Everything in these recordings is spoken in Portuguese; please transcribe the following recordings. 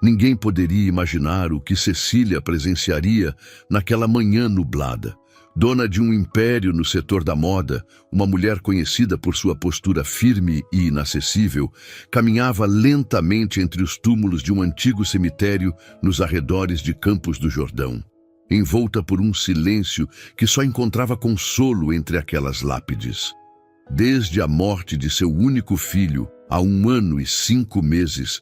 Ninguém poderia imaginar o que Cecília presenciaria naquela manhã nublada. Dona de um império no setor da moda, uma mulher conhecida por sua postura firme e inacessível, caminhava lentamente entre os túmulos de um antigo cemitério nos arredores de Campos do Jordão, envolta por um silêncio que só encontrava consolo entre aquelas lápides. Desde a morte de seu único filho, há 1 ano e 5 meses,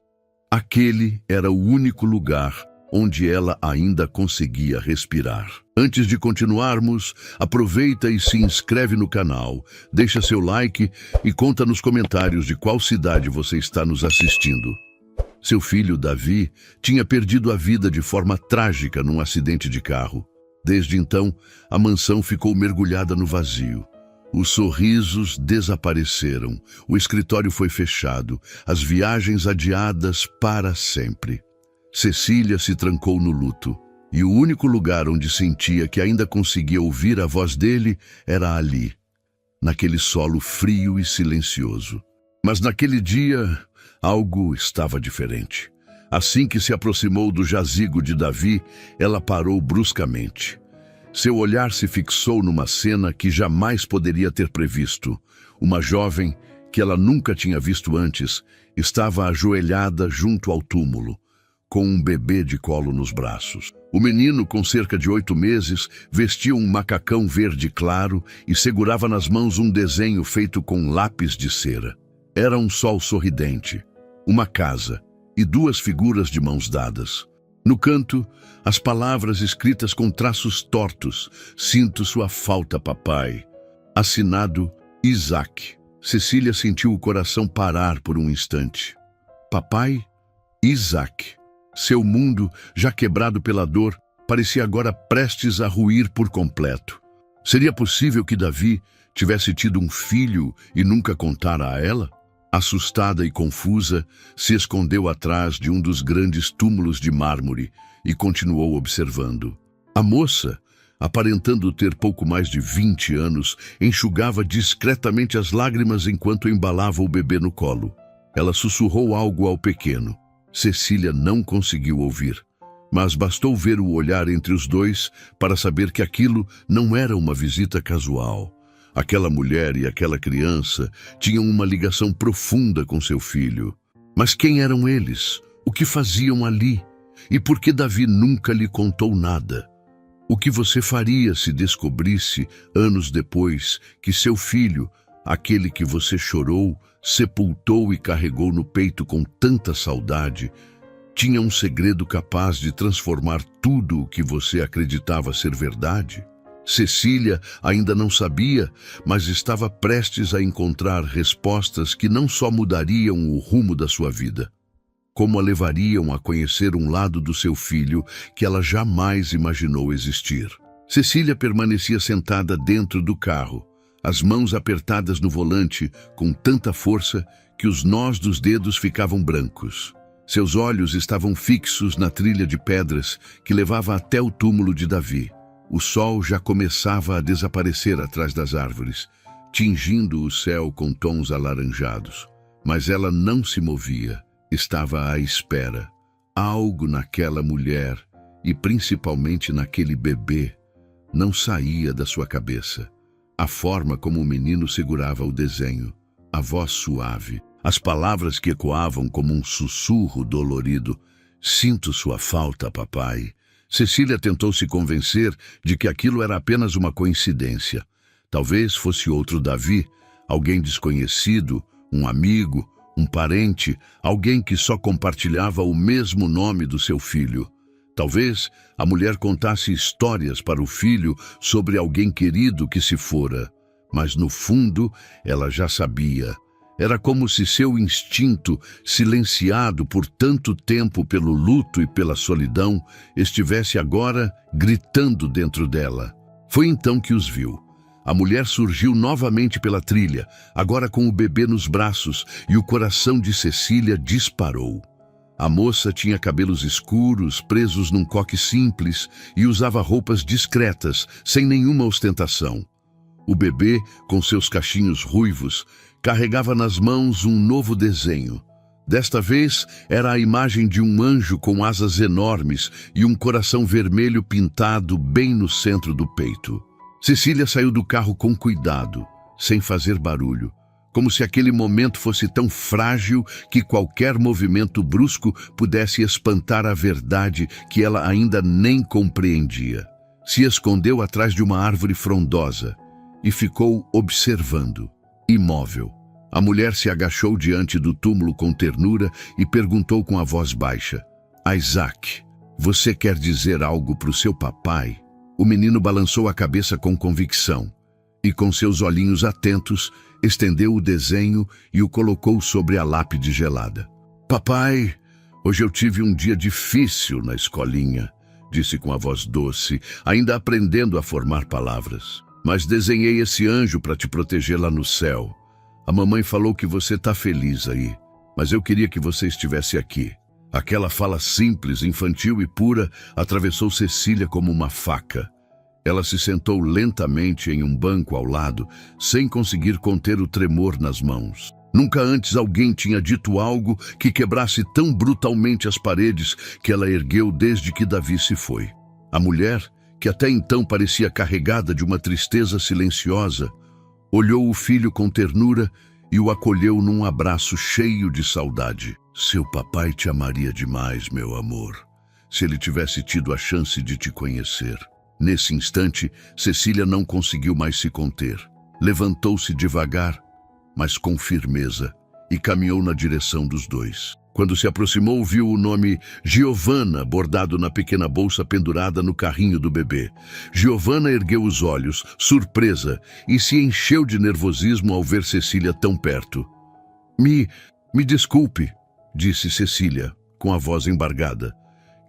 aquele era o único lugar onde ela ainda conseguia respirar. Antes de continuarmos, aproveita e se inscreve no canal, deixa seu like e conta nos comentários de qual cidade você está nos assistindo. Seu filho, Davi, tinha perdido a vida de forma trágica num acidente de carro. Desde então, a mansão ficou mergulhada no vazio. Os sorrisos desapareceram, o escritório foi fechado, as viagens adiadas para sempre. Cecília se trancou no luto, e o único lugar onde sentia que ainda conseguia ouvir a voz dele era ali, naquele solo frio e silencioso. Mas naquele dia, algo estava diferente. Assim que se aproximou do jazigo de Davi, ela parou bruscamente. Seu olhar se fixou numa cena que jamais poderia ter previsto. Uma jovem, que ela nunca tinha visto antes, estava ajoelhada junto ao túmulo, com um bebê de colo nos braços. O menino, com cerca de 8 meses, vestia um macacão verde claro e segurava nas mãos um desenho feito com lápis de cera. Era um sol sorridente, uma casa e 2 figuras de mãos dadas. No canto, as palavras escritas com traços tortos: "Sinto sua falta, papai." Assinado Isaac. Cecília sentiu o coração parar por um instante. Papai Isaac. Seu mundo, já quebrado pela dor, parecia agora prestes a ruir por completo. Seria possível que Davi tivesse tido um filho e nunca contara a ela? Assustada e confusa, se escondeu atrás de um dos grandes túmulos de mármore e continuou observando. A moça, aparentando ter pouco mais de 20 anos, enxugava discretamente as lágrimas enquanto embalava o bebê no colo. Ela sussurrou algo ao pequeno. Cecília não conseguiu ouvir, mas bastou ver o olhar entre os dois para saber que aquilo não era uma visita casual. Aquela mulher e aquela criança tinham uma ligação profunda com seu filho. Mas quem eram eles? O que faziam ali? E por que Davi nunca lhe contou nada? O que você faria se descobrisse, anos depois, que seu filho, aquele que você chorou, sepultou e carregou no peito com tanta saudade, tinha um segredo capaz de transformar tudo o que você acreditava ser verdade? Cecília ainda não sabia, mas estava prestes a encontrar respostas que não só mudariam o rumo da sua vida, como a levariam a conhecer um lado do seu filho que ela jamais imaginou existir. Cecília permanecia sentada dentro do carro, as mãos apertadas no volante com tanta força que os nós dos dedos ficavam brancos. Seus olhos estavam fixos na trilha de pedras que levava até o túmulo de Davi. O sol já começava a desaparecer atrás das árvores, tingindo o céu com tons alaranjados. Mas ela não se movia, estava à espera. Algo naquela mulher, e principalmente naquele bebê, não saía da sua cabeça. A forma como o menino segurava o desenho, a voz suave, as palavras que ecoavam como um sussurro dolorido. "Sinto sua falta, papai." Cecília tentou se convencer de que aquilo era apenas uma coincidência. Talvez fosse outro Davi, alguém desconhecido, um amigo, um parente, alguém que só compartilhava o mesmo nome do seu filho. Talvez a mulher contasse histórias para o filho sobre alguém querido que se fora, mas no fundo ela já sabia. Era como se seu instinto, silenciado por tanto tempo pelo luto e pela solidão, estivesse agora gritando dentro dela. Foi então que os viu. A mulher surgiu novamente pela trilha, agora com o bebê nos braços, e o coração de Cecília disparou. A moça tinha cabelos escuros, presos num coque simples, e usava roupas discretas, sem nenhuma ostentação. O bebê, com seus cachinhos ruivos, carregava nas mãos um novo desenho. Desta vez, era a imagem de um anjo com asas enormes e um coração vermelho pintado bem no centro do peito. Cecília saiu do carro com cuidado, sem fazer barulho, como se aquele momento fosse tão frágil que qualquer movimento brusco pudesse espantar a verdade que ela ainda nem compreendia. Se escondeu atrás de uma árvore frondosa e ficou observando, imóvel. A mulher se agachou diante do túmulo com ternura e perguntou com a voz baixa: Isaac, você quer dizer algo para o seu papai? O menino balançou a cabeça com convicção e, com seus olhinhos atentos, estendeu o desenho e o colocou sobre a lápide gelada. Papai, hoje eu tive um dia difícil na escolinha, disse com a voz doce, ainda aprendendo a formar palavras. Mas desenhei esse anjo para te proteger lá no céu. A mamãe falou que você está feliz aí, mas eu queria que você estivesse aqui. Aquela fala simples, infantil e pura atravessou Cecília como uma faca. Ela se sentou lentamente em um banco ao lado, sem conseguir conter o tremor nas mãos. Nunca antes alguém tinha dito algo que quebrasse tão brutalmente as paredes que ela ergueu desde que Davi se foi. A mulher, que até então parecia carregada de uma tristeza silenciosa, olhou o filho com ternura e o acolheu num abraço cheio de saudade. Seu papai te amaria demais, meu amor, se ele tivesse tido a chance de te conhecer. Nesse instante, Cecília não conseguiu mais se conter. Levantou-se devagar, mas com firmeza, e caminhou na direção dos dois. Quando se aproximou, viu o nome Giovanna bordado na pequena bolsa pendurada no carrinho do bebê. Giovanna ergueu os olhos, surpresa, e se encheu de nervosismo ao ver Cecília tão perto. Me desculpe, disse Cecília, com a voz embargada.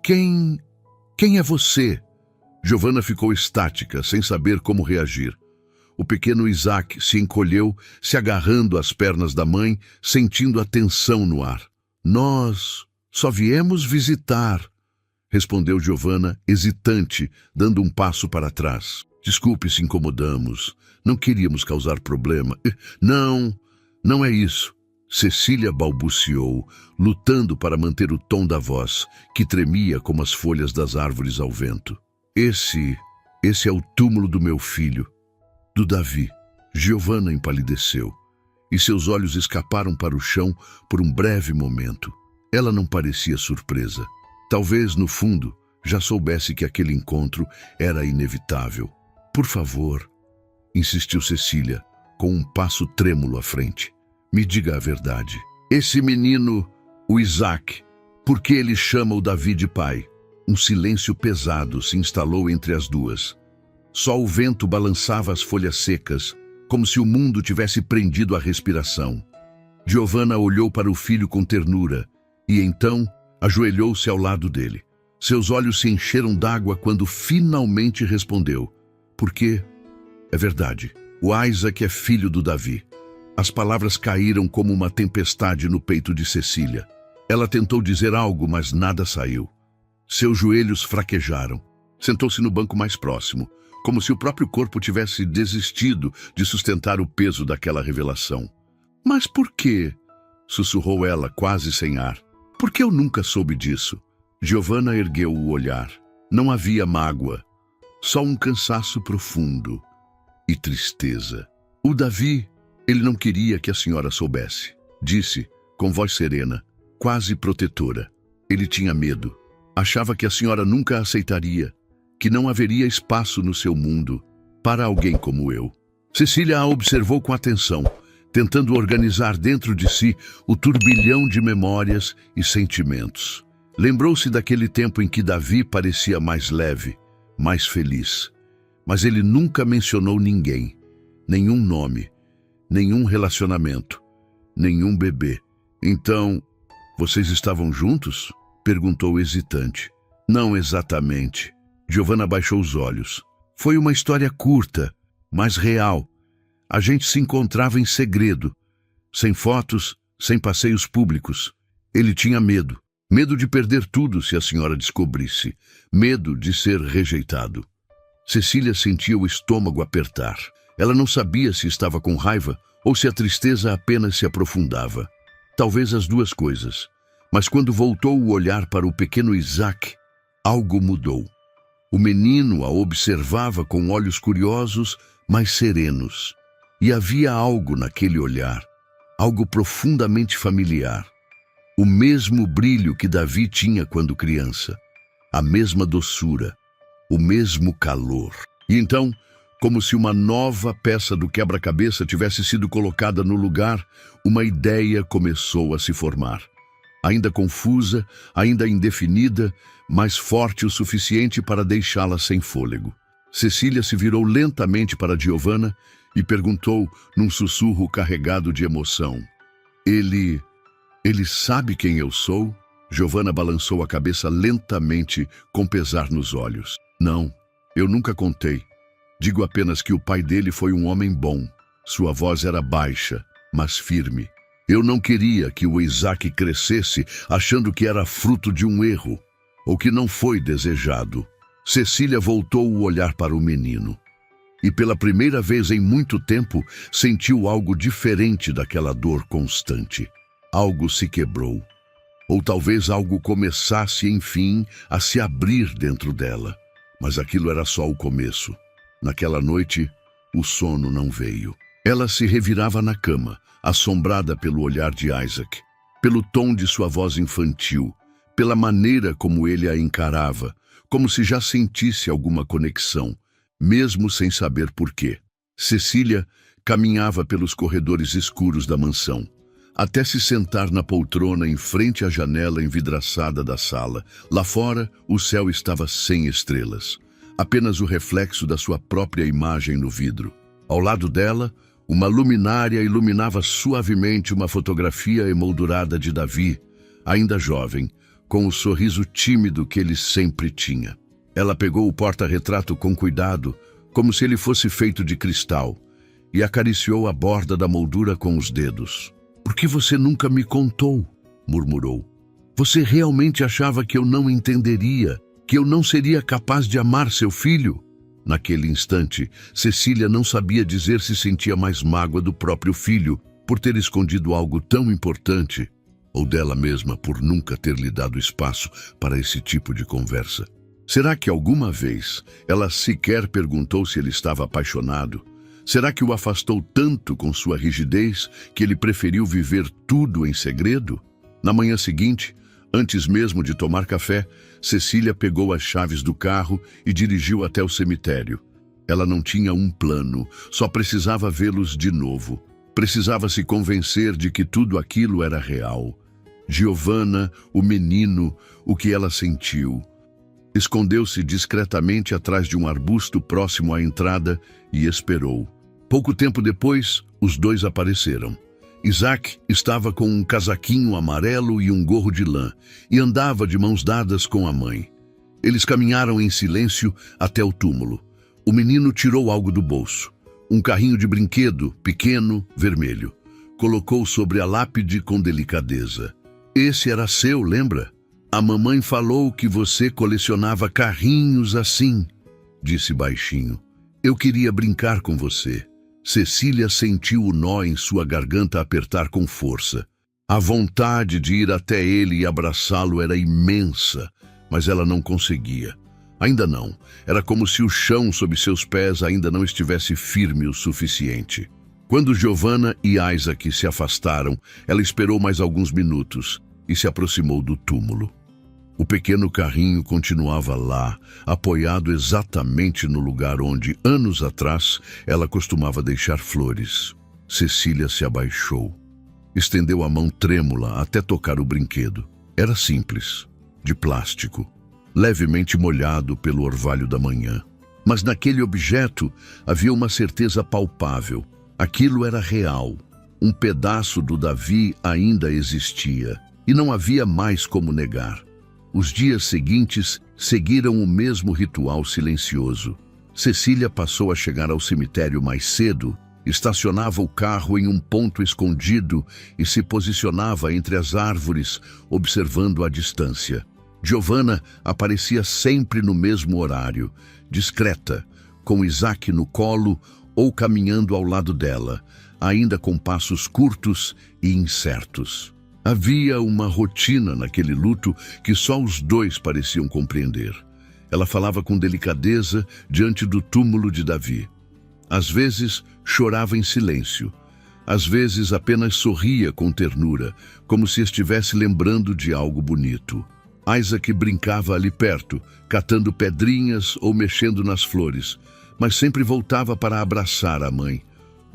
Quem é você? Giovanna ficou estática, sem saber como reagir. O pequeno Isaac se encolheu, se agarrando às pernas da mãe, sentindo a tensão no ar. Nós só viemos visitar, respondeu Giovanna, hesitante, dando um passo para trás. Desculpe se incomodamos. Não queríamos causar problema. Não é isso. Cecília balbuciou, lutando para manter o tom da voz, que tremia como as folhas das árvores ao vento. Esse é o túmulo do meu filho, do Davi. Giovanna empalideceu, e seus olhos escaparam para o chão por um breve momento. Ela não parecia surpresa. Talvez, no fundo, já soubesse que aquele encontro era inevitável. Por favor, insistiu Cecília, com um passo trêmulo à frente. Me diga a verdade. Esse menino, o Isaac, por que ele chama o Davi de pai? Um silêncio pesado se instalou entre as duas. Só o vento balançava as folhas secas, como se o mundo tivesse prendido a respiração. Giovanna olhou para o filho com ternura e então ajoelhou-se ao lado dele. Seus olhos se encheram d'água quando finalmente respondeu. Porque, é verdade, o Isaac é filho do Davi. As palavras caíram como uma tempestade no peito de Cecília. Ela tentou dizer algo, mas nada saiu. Seus joelhos fraquejaram. Sentou-se no banco mais próximo, como se o próprio corpo tivesse desistido de sustentar o peso daquela revelação. Mas por quê? Sussurrou ela, quase sem ar. Por que eu nunca soube disso? Giovanna ergueu o olhar. Não havia mágoa, só um cansaço profundo e tristeza. O Davi, ele não queria que a senhora soubesse, disse, com voz serena, quase protetora. Ele tinha medo. Achava que a senhora nunca aceitaria, que não haveria espaço no seu mundo para alguém como eu. Cecília a observou com atenção, tentando organizar dentro de si o turbilhão de memórias e sentimentos. Lembrou-se daquele tempo em que Davi parecia mais leve, mais feliz. Mas ele nunca mencionou ninguém, nenhum nome, nenhum relacionamento, nenhum bebê. Então, vocês estavam juntos? Perguntou hesitante. Não exatamente. Giovanna baixou os olhos. Foi uma história curta, mas real. A gente se encontrava em segredo, sem fotos, sem passeios públicos. Ele tinha medo. Medo de perder tudo se a senhora descobrisse. Medo de ser rejeitado. Cecília sentia o estômago apertar. Ela não sabia se estava com raiva ou se a tristeza apenas se aprofundava. Talvez as duas coisas. Mas quando voltou o olhar para o pequeno Isaac, algo mudou. O menino a observava com olhos curiosos, mas serenos. E havia algo naquele olhar, algo profundamente familiar. O mesmo brilho que Davi tinha quando criança, a mesma doçura, o mesmo calor. E então, como se uma nova peça do quebra-cabeça tivesse sido colocada no lugar, uma ideia começou a se formar. Ainda confusa, ainda indefinida, mas forte o suficiente para deixá-la sem fôlego. Cecília se virou lentamente para Giovanna e perguntou num sussurro carregado de emoção: Ele sabe quem eu sou? Giovanna balançou a cabeça lentamente, com pesar nos olhos. Não, eu nunca contei. Digo apenas que o pai dele foi um homem bom. Sua voz era baixa, mas firme. Eu não queria que o Isaac crescesse achando que era fruto de um erro, ou que não foi desejado. Cecília voltou o olhar para o menino. E pela primeira vez em muito tempo, sentiu algo diferente daquela dor constante. Algo se quebrou. Ou talvez algo começasse, enfim, a se abrir dentro dela. Mas aquilo era só o começo. Naquela noite, o sono não veio. Ela se revirava na cama, assombrada pelo olhar de Isaac, pelo tom de sua voz infantil, pela maneira como ele a encarava, como se já sentisse alguma conexão, mesmo sem saber por quê. Cecília caminhava pelos corredores escuros da mansão, até se sentar na poltrona em frente à janela envidraçada da sala. Lá fora, o céu estava sem estrelas, apenas o reflexo da sua própria imagem no vidro. Ao lado dela, uma luminária iluminava suavemente uma fotografia emoldurada de Davi, ainda jovem, com o sorriso tímido que ele sempre tinha. Ela pegou o porta-retrato com cuidado, como se ele fosse feito de cristal, e acariciou a borda da moldura com os dedos. "Por que você nunca me contou?", murmurou. "Você realmente achava que eu não entenderia, que eu não seria capaz de amar seu filho?" Naquele instante, Cecília não sabia dizer se sentia mais mágoa do próprio filho por ter escondido algo tão importante, ou dela mesma por nunca ter lhe dado espaço para esse tipo de conversa. Será que alguma vez ela sequer perguntou se ele estava apaixonado? Será que o afastou tanto com sua rigidez que ele preferiu viver tudo em segredo? Na manhã seguinte, antes mesmo de tomar café, Cecília pegou as chaves do carro e dirigiu até o cemitério. Ela não tinha um plano, só precisava vê-los de novo. Precisava se convencer de que tudo aquilo era real. Giovanna, o menino, o que ela sentiu. Escondeu-se discretamente atrás de um arbusto próximo à entrada e esperou. Pouco tempo depois, os dois apareceram. Isaac estava com um casaquinho amarelo e um gorro de lã e andava de mãos dadas com a mãe. Eles caminharam em silêncio até o túmulo. O menino tirou algo do bolso. Um carrinho de brinquedo, pequeno, vermelho. Colocou sobre a lápide com delicadeza. "Esse era seu, lembra? A mamãe falou que você colecionava carrinhos assim", disse baixinho. "Eu queria brincar com você." Cecília sentiu o nó em sua garganta apertar com força. A vontade de ir até ele e abraçá-lo era imensa, mas ela não conseguia. Ainda não. Era como se o chão sob seus pés ainda não estivesse firme o suficiente. Quando Giovanna e Isaac se afastaram, ela esperou mais alguns minutos e se aproximou do túmulo. O pequeno carrinho continuava lá, apoiado exatamente no lugar onde, anos atrás, ela costumava deixar flores. Cecília se abaixou. Estendeu a mão trêmula até tocar o brinquedo. Era simples, de plástico, levemente molhado pelo orvalho da manhã. Mas naquele objeto havia uma certeza palpável. Aquilo era real. Um pedaço do Davi ainda existia, e não havia mais como negar. Os dias seguintes seguiram o mesmo ritual silencioso. Cecília passou a chegar ao cemitério mais cedo, estacionava o carro em um ponto escondido e se posicionava entre as árvores, observando a distância. Giovanna aparecia sempre no mesmo horário, discreta, com Isaac no colo ou caminhando ao lado dela, ainda com passos curtos e incertos. Havia uma rotina naquele luto que só os dois pareciam compreender. Ela falava com delicadeza diante do túmulo de Davi. Às vezes, chorava em silêncio. Às vezes, apenas sorria com ternura, como se estivesse lembrando de algo bonito. Isaac brincava ali perto, catando pedrinhas ou mexendo nas flores, mas sempre voltava para abraçar a mãe,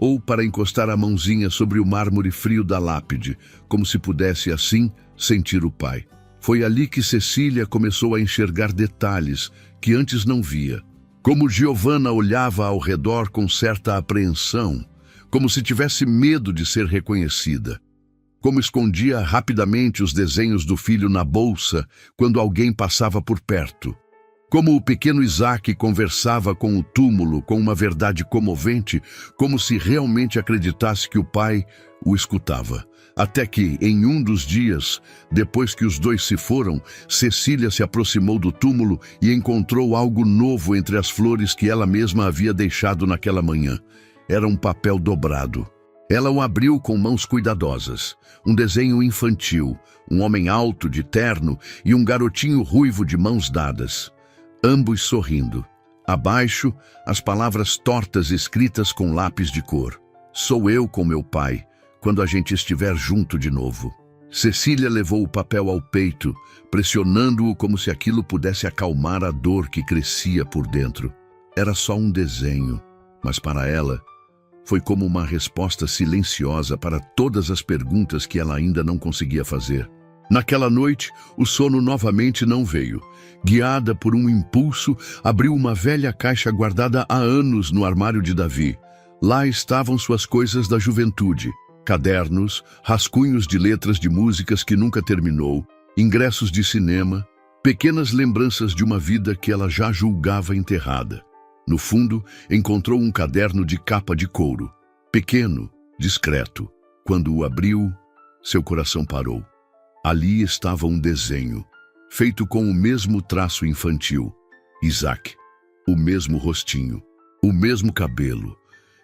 ou para encostar a mãozinha sobre o mármore frio da lápide, como se pudesse, assim, sentir o pai. Foi ali que Cecília começou a enxergar detalhes que antes não via. Como Giovanna olhava ao redor com certa apreensão, como se tivesse medo de ser reconhecida. Como escondia rapidamente os desenhos do filho na bolsa quando alguém passava por perto. Como o pequeno Isaac conversava com o túmulo com uma verdade comovente, como se realmente acreditasse que o pai o escutava. Até que, em um dos dias, depois que os dois se foram, Cecília se aproximou do túmulo e encontrou algo novo entre as flores que ela mesma havia deixado naquela manhã. Era um papel dobrado. Ela o abriu com mãos cuidadosas. Um desenho infantil, um homem alto de terno e um garotinho ruivo de mãos dadas. Ambos sorrindo. Abaixo, as palavras tortas escritas com lápis de cor. Sou eu com meu pai, quando a gente estiver junto de novo. Cecília levou o papel ao peito, pressionando-o como se aquilo pudesse acalmar a dor que crescia por dentro. Era só um desenho, mas para ela, foi como uma resposta silenciosa para todas as perguntas que ela ainda não conseguia fazer. Naquela noite, o sono novamente não veio. Guiada por um impulso, abriu uma velha caixa guardada há anos no armário de Davi. Lá estavam suas coisas da juventude. Cadernos, rascunhos de letras de músicas que nunca terminou, ingressos de cinema, pequenas lembranças de uma vida que ela já julgava enterrada. No fundo, encontrou um caderno de capa de couro. Pequeno, discreto. Quando o abriu, seu coração parou. Ali estava um desenho, feito com o mesmo traço infantil. Isaac, o mesmo rostinho, o mesmo cabelo.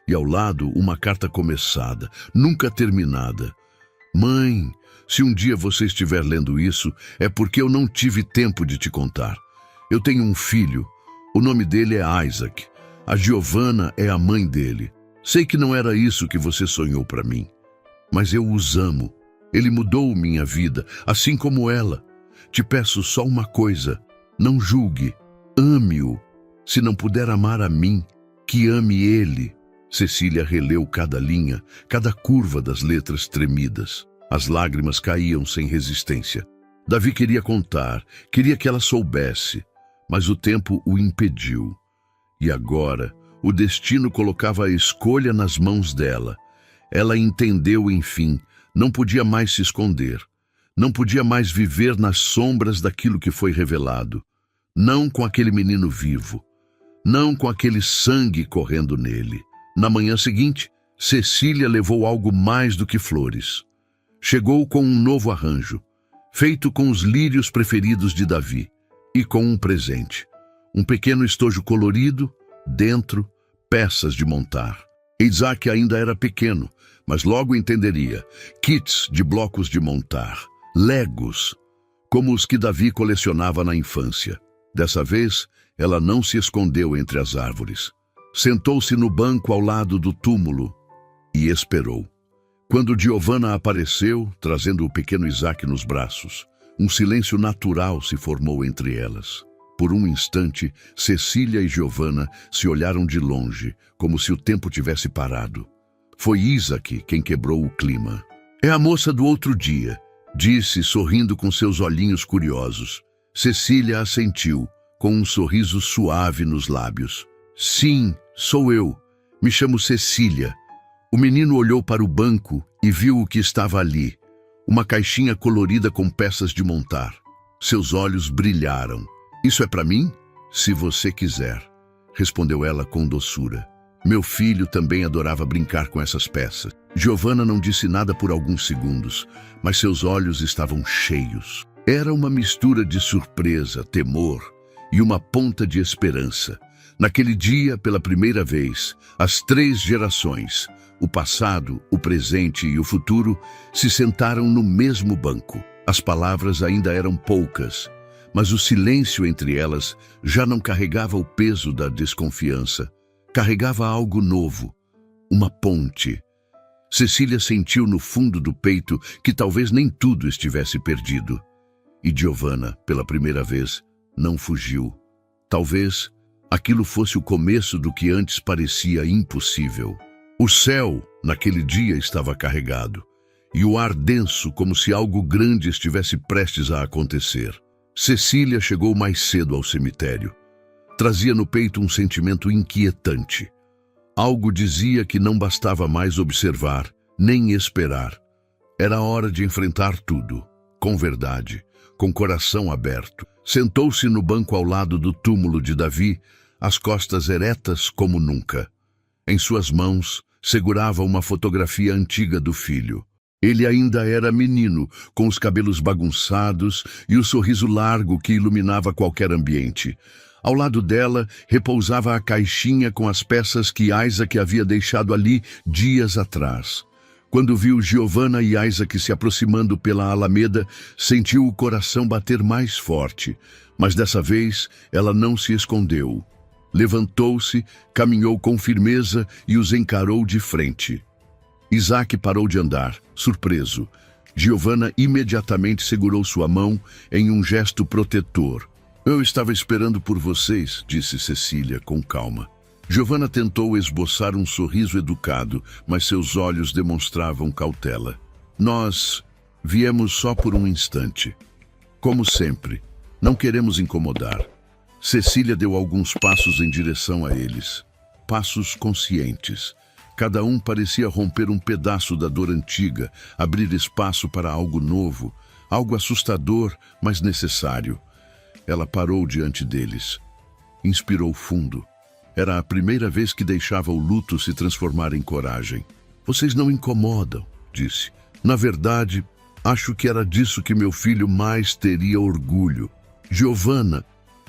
E ao lado, uma carta começada, nunca terminada. Mãe, se um dia você estiver lendo isso, é porque eu não tive tempo de te contar. Eu tenho um filho. O nome dele é Isaac. A Giovanna é a mãe dele. Sei que não era isso que você sonhou para mim. Mas eu os amo. Ele mudou minha vida, assim como ela. Te peço só uma coisa. Não julgue. Ame-o. Se não puder amar a mim, que ame ele. Cecília releu cada linha, cada curva das letras tremidas. As lágrimas caíam sem resistência. Davi queria contar, queria que ela soubesse. Mas o tempo o impediu. E agora, o destino colocava a escolha nas mãos dela. Ela entendeu, enfim, não podia mais se esconder. Não podia mais viver nas sombras daquilo que foi revelado. Não com aquele menino vivo. Não com aquele sangue correndo nele. Na manhã seguinte, Cecília levou algo mais do que flores. Chegou com um novo arranjo, feito com os lírios preferidos de Davi. E com um presente, um pequeno estojo colorido, dentro, peças de montar. Isaac ainda era pequeno, mas logo entenderia. Kits de blocos de montar, legos, como os que Davi colecionava na infância. Dessa vez, ela não se escondeu entre as árvores. Sentou-se no banco ao lado do túmulo e esperou. Quando Giovanna apareceu, trazendo o pequeno Isaac nos braços, um silêncio natural se formou entre elas. Por um instante, Cecília e Giovanna se olharam de longe, como se o tempo tivesse parado. Foi Isaac quem quebrou o clima. É a moça do outro dia, disse, sorrindo com seus olhinhos curiosos. Cecília assentiu, com um sorriso suave nos lábios. Sim, sou eu. Me chamo Cecília. O menino olhou para o banco e viu o que estava ali. Uma caixinha colorida com peças de montar. Seus olhos brilharam. Isso é para mim? Se você quiser, respondeu ela com doçura. Meu filho também adorava brincar com essas peças. Giovanna não disse nada por alguns segundos, mas seus olhos estavam cheios. Era uma mistura de surpresa, temor e uma ponta de esperança. Naquele dia, pela primeira vez, as 3 gerações, o passado, o presente e o futuro, se sentaram no mesmo banco. As palavras ainda eram poucas, mas o silêncio entre elas já não carregava o peso da desconfiança. Carregava algo novo, uma ponte. Cecília sentiu no fundo do peito que talvez nem tudo estivesse perdido. E Giovanna, pela primeira vez, não fugiu. Talvez aquilo fosse o começo do que antes parecia impossível. O céu, naquele dia, estava carregado, e o ar denso, como se algo grande estivesse prestes a acontecer. Cecília chegou mais cedo ao cemitério. Trazia no peito um sentimento inquietante. Algo dizia que não bastava mais observar, nem esperar. Era hora de enfrentar tudo, com verdade, com coração aberto. Sentou-se no banco ao lado do túmulo de Davi, as costas eretas como nunca. Em suas mãos, segurava uma fotografia antiga do filho. Ele ainda era menino, com os cabelos bagunçados e o sorriso largo que iluminava qualquer ambiente. Ao lado dela, repousava a caixinha com as peças que Isaac havia deixado ali dias atrás. Quando viu Giovanna e Isaac se aproximando pela alameda, sentiu o coração bater mais forte, mas dessa vez ela não se escondeu. Levantou-se, caminhou com firmeza e os encarou de frente. Isaac parou de andar, surpreso. Giovanna imediatamente segurou sua mão em um gesto protetor. Eu estava esperando por vocês, disse Cecília com calma. Giovanna tentou esboçar um sorriso educado, mas seus olhos demonstravam cautela. Nós viemos só por um instante. Como sempre, não queremos incomodar. Cecília deu alguns passos em direção a eles. Passos conscientes. Cada um parecia romper um pedaço da dor antiga, abrir espaço para algo novo, algo assustador, mas necessário. Ela parou diante deles. Inspirou fundo. Era a primeira vez que deixava o luto se transformar em coragem. Vocês não incomodam, disse. Na verdade, acho que era disso que meu filho mais teria orgulho. Giovanna,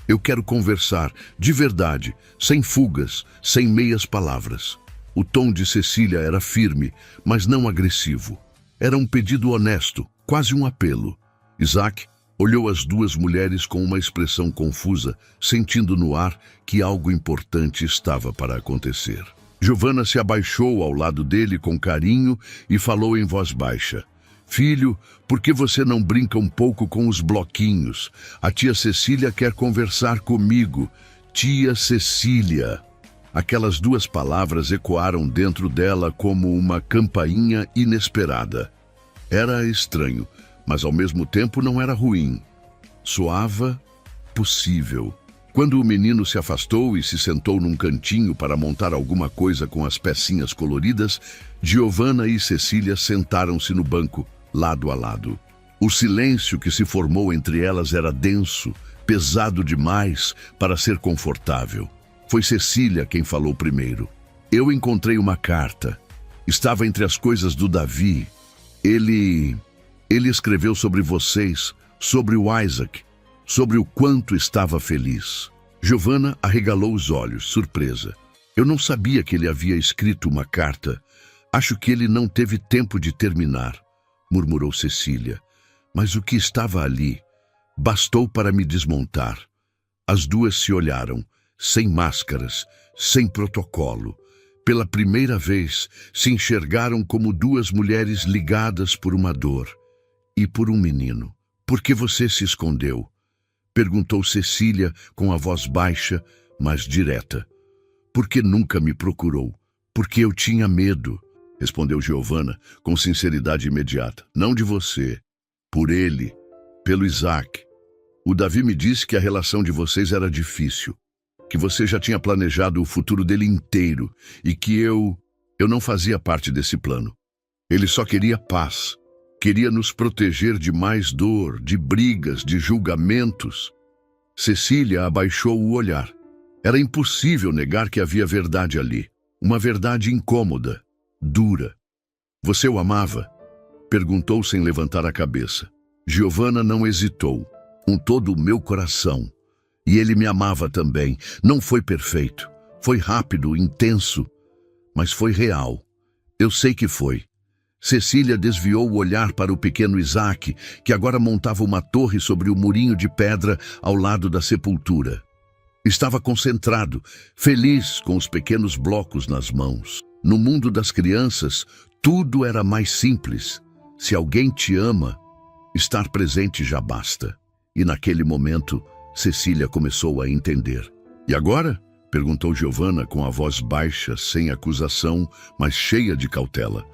eu quero conversar, de verdade, sem fugas, sem meias palavras. O tom de Cecília era firme, mas não agressivo. Era um pedido honesto, quase um apelo. Isaac olhou as 2 mulheres com uma expressão confusa, sentindo no ar que algo importante estava para acontecer. Giovanna se abaixou ao lado dele com carinho e falou em voz baixa. Filho, por que você não brinca um pouco com os bloquinhos? A tia Cecília quer conversar comigo. Tia Cecília. Aquelas 2 palavras ecoaram dentro dela como uma campainha inesperada. Era estranho, mas ao mesmo tempo não era ruim. Soava possível. Quando o menino se afastou e se sentou num cantinho para montar alguma coisa com as pecinhas coloridas, Giovanna e Cecília sentaram-se no banco, lado a lado. O silêncio que se formou entre elas era denso, pesado demais para ser confortável. Foi Cecília quem falou primeiro. Eu encontrei uma carta. Estava entre as coisas do Davi. Ele escreveu sobre vocês, sobre o Isaac, sobre o quanto estava feliz. Giovanna arregalou os olhos, surpresa. Eu não sabia que ele havia escrito uma carta. Acho que ele não teve tempo de terminar, murmurou Cecília. Mas o que estava ali bastou para me desmontar. As 2 se olharam, sem máscaras, sem protocolo. Pela primeira vez, se enxergaram como 2 mulheres ligadas por uma dor. E por um menino. Por que você se escondeu? Perguntou Cecília com a voz baixa, mas direta. Por que nunca me procurou? Porque eu tinha medo, respondeu Giovanna com sinceridade imediata. Não de você. Por ele. Pelo Isaac. O Davi me disse que a relação de vocês era difícil. Que você já tinha planejado o futuro dele inteiro e que eu não fazia parte desse plano. Ele só queria paz. Queria nos proteger de mais dor, de brigas, de julgamentos. Cecília abaixou o olhar. Era impossível negar que havia verdade ali. Uma verdade incômoda, dura. Você o amava? Perguntou sem levantar a cabeça. Giovanna não hesitou. Com todo o meu coração. E ele me amava também. Não foi perfeito. Foi rápido, intenso, mas foi real. Eu sei que foi. Cecília desviou o olhar para o pequeno Isaac, que agora montava uma torre sobre o murinho de pedra ao lado da sepultura. Estava concentrado, feliz com os pequenos blocos nas mãos. No mundo das crianças, tudo era mais simples. Se alguém te ama, estar presente já basta. E naquele momento, Cecília começou a entender. E agora? Perguntou Giovanna com a voz baixa, sem acusação, mas cheia de cautela.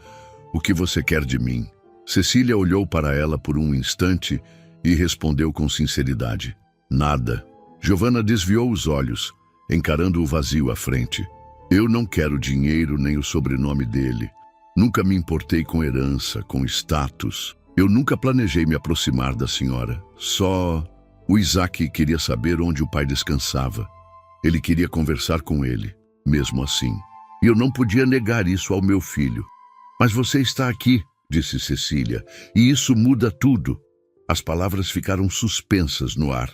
O que você quer de mim? Cecília olhou para ela por um instante e respondeu com sinceridade. Nada. Giovanna desviou os olhos, encarando o vazio à frente. Eu não quero dinheiro nem o sobrenome dele. Nunca me importei com herança, com status. Eu nunca planejei me aproximar da senhora. Só o Isaac queria saber onde o pai descansava. Ele queria conversar com ele, mesmo assim. E eu não podia negar isso ao meu filho. Mas você está aqui, disse Cecília, e isso muda tudo. As palavras ficaram suspensas no ar.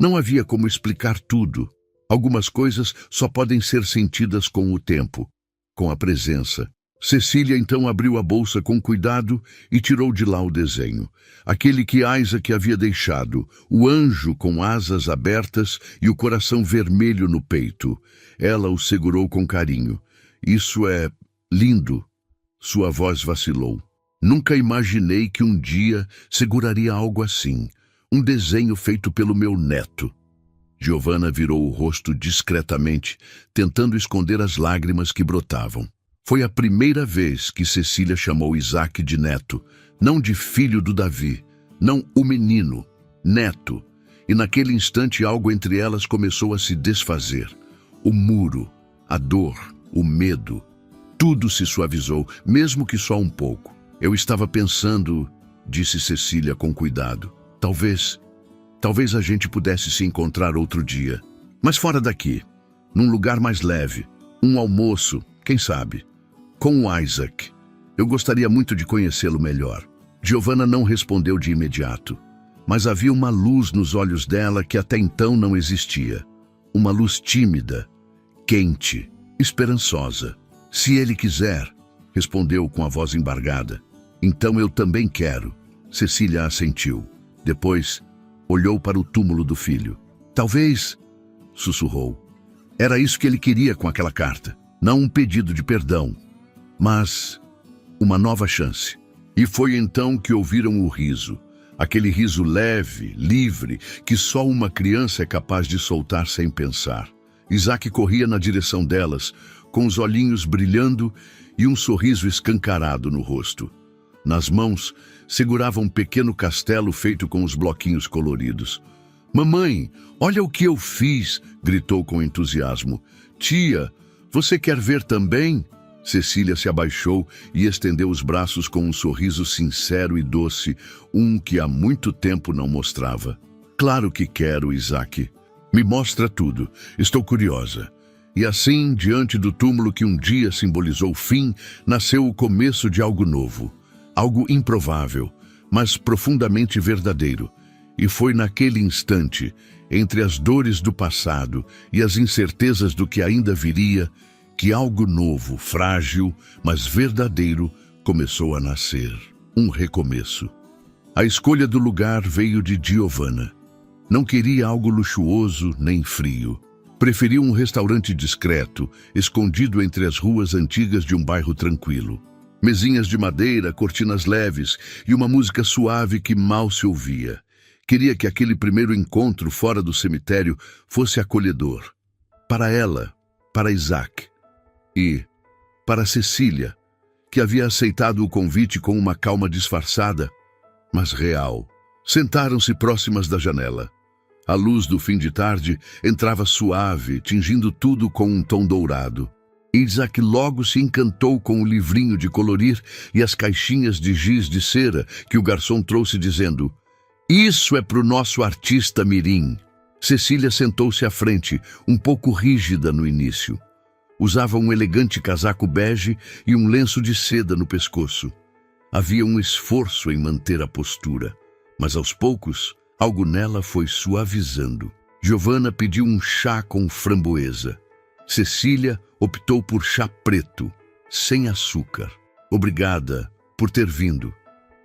Não havia como explicar tudo. Algumas coisas só podem ser sentidas com o tempo, com a presença. Cecília então abriu a bolsa com cuidado e tirou de lá o desenho. Aquele que Isaac havia deixado, o anjo com asas abertas e o coração vermelho no peito. Ela o segurou com carinho. Isso é lindo. Sua voz vacilou. Nunca imaginei que um dia seguraria algo assim. Um desenho feito pelo meu neto. Giovanna virou o rosto discretamente, tentando esconder as lágrimas que brotavam. Foi a primeira vez que Cecília chamou Isaac de neto, não de filho do Davi, não o menino, neto. E naquele instante algo entre elas começou a se desfazer. O muro, a dor, o medo, tudo se suavizou, mesmo que só um pouco. Eu estava pensando, disse Cecília com cuidado. Talvez a gente pudesse se encontrar outro dia. Mas fora daqui, num lugar mais leve, um almoço, quem sabe, com o Isaac. Eu gostaria muito de conhecê-lo melhor. Giovanna não respondeu de imediato, mas havia uma luz nos olhos dela que até então não existia. Uma luz tímida, quente, esperançosa. Se ele quiser, respondeu com a voz embargada. Então eu também quero. Cecília assentiu. Depois, olhou para o túmulo do filho. Talvez, sussurrou. Era isso que ele queria com aquela carta. Não um pedido de perdão, mas uma nova chance. E foi então que ouviram o riso. Aquele riso leve, livre, que só uma criança é capaz de soltar sem pensar. Isaac corria na direção delas, com os olhinhos brilhando e um sorriso escancarado no rosto. Nas mãos, segurava um pequeno castelo feito com os bloquinhos coloridos. Mamãe, olha o que eu fiz, gritou com entusiasmo. Tia, você quer ver também? Cecília se abaixou e estendeu os braços com um sorriso sincero e doce, um que há muito tempo não mostrava. Claro que quero, Isaac. Me mostra tudo. Estou curiosa. E assim, diante do túmulo que um dia simbolizou o fim, nasceu o começo de algo novo. Algo improvável, mas profundamente verdadeiro. E foi naquele instante, entre as dores do passado e as incertezas do que ainda viria, que algo novo, frágil, mas verdadeiro, começou a nascer. Um recomeço. A escolha do lugar veio de Giovanna. Não queria algo luxuoso nem frio. Preferiu um restaurante discreto, escondido entre as ruas antigas de um bairro tranquilo. Mesinhas de madeira, cortinas leves e uma música suave que mal se ouvia. Queria que aquele primeiro encontro fora do cemitério fosse acolhedor. Para ela, para Isaac e para Cecília, que havia aceitado o convite com uma calma disfarçada, mas real. Sentaram-se próximas da janela. A luz do fim de tarde entrava suave, tingindo tudo com um tom dourado. Isaac logo se encantou com o livrinho de colorir e as caixinhas de giz de cera que o garçom trouxe dizendo: "Isso é para o nosso artista mirim." Cecília sentou-se à frente, um pouco rígida no início. Usava um elegante casaco bege e um lenço de seda no pescoço. Havia um esforço em manter a postura, mas aos poucos, algo nela foi suavizando. Giovanna pediu um chá com framboesa. Cecília optou por chá preto, sem açúcar. Obrigada por ter vindo,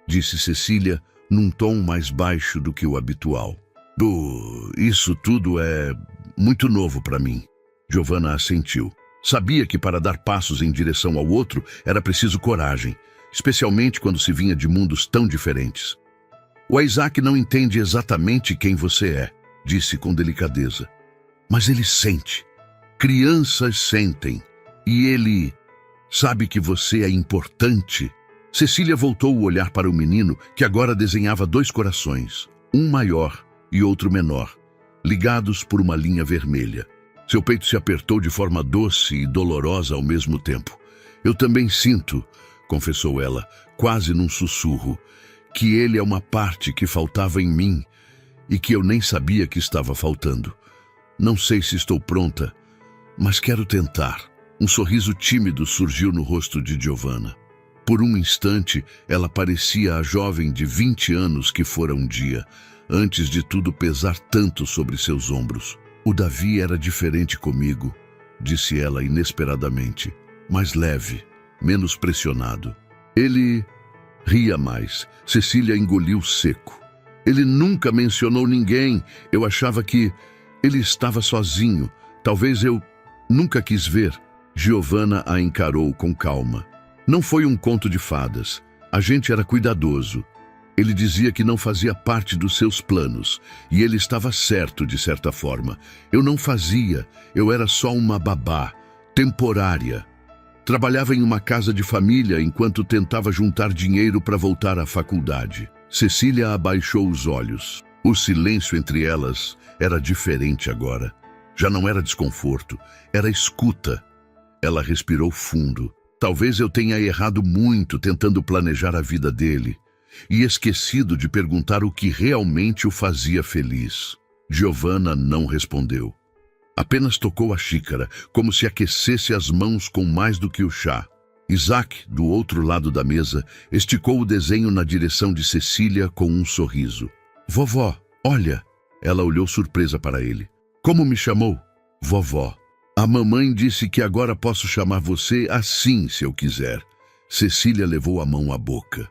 disse Cecília num tom mais baixo do que o habitual. Isso tudo é muito novo para mim. Giovanna assentiu. Sabia que para dar passos em direção ao outro era preciso coragem, especialmente quando se vinha de mundos tão diferentes. O Isaac não entende exatamente quem você é, disse com delicadeza. Mas ele sente. Crianças sentem. E ele sabe que você é importante. Cecília voltou o olhar para o menino, que agora desenhava 2 corações, um maior e outro menor, ligados por uma linha vermelha. Seu peito se apertou de forma doce e dolorosa ao mesmo tempo. Eu também sinto, confessou ela, quase num sussurro, que ele é uma parte que faltava em mim e que eu nem sabia que estava faltando. Não sei se estou pronta, mas quero tentar. Um sorriso tímido surgiu no rosto de Giovanna. Por um instante, ela parecia a jovem de 20 anos que fora um dia, antes de tudo pesar tanto sobre seus ombros. O Davi era diferente comigo, disse ela inesperadamente, mais leve, menos pressionado. Ele ria mais. Cecília engoliu seco. Ele nunca mencionou ninguém. Eu achava que ele estava sozinho. Talvez eu nunca quis ver. Giovanna a encarou com calma. Não foi um conto de fadas. A gente era cuidadoso. Ele dizia que não fazia parte dos seus planos, e ele estava certo de certa forma. Eu não fazia, eu era só uma babá, temporária. Trabalhava em uma casa de família enquanto tentava juntar dinheiro para voltar à faculdade. Cecília abaixou os olhos. O silêncio entre elas era diferente agora. Já não era desconforto, era escuta. Ela respirou fundo. Talvez eu tenha errado muito tentando planejar a vida dele e esquecido de perguntar o que realmente o fazia feliz. Giovanna não respondeu. Apenas tocou a xícara, como se aquecesse as mãos com mais do que o chá. Isaac, do outro lado da mesa, esticou o desenho na direção de Cecília com um sorriso. Vovó, olha! Ela olhou surpresa para ele. Como me chamou? Vovó. A mamãe disse que agora posso chamar você assim, se eu quiser. Cecília levou a mão à boca.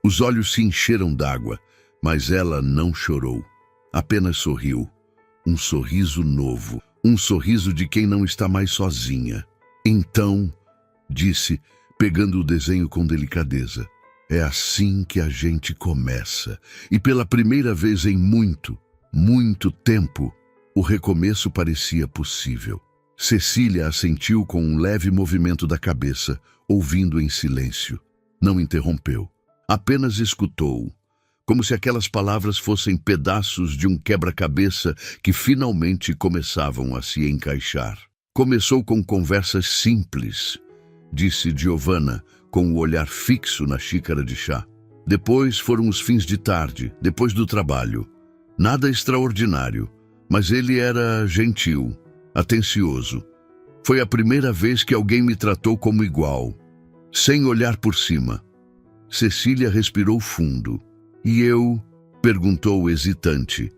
Os olhos se encheram d'água, mas ela não chorou. Apenas sorriu. Um sorriso novo. Um sorriso de quem não está mais sozinha. Então, disse, pegando o desenho com delicadeza, é assim que a gente começa. E pela primeira vez em muito, muito tempo, o recomeço parecia possível. Cecília assentiu com um leve movimento da cabeça, ouvindo em silêncio. Não interrompeu. Apenas escutou, como se aquelas palavras fossem pedaços de um quebra-cabeça que finalmente começavam a se encaixar. Começou com conversas simples, disse Giovanna, com o olhar fixo na xícara de chá. Depois foram os fins de tarde, depois do trabalho. Nada extraordinário, mas ele era gentil, atencioso. Foi a primeira vez que alguém me tratou como igual, sem olhar por cima. Cecília respirou fundo. E eu? Perguntou hesitante.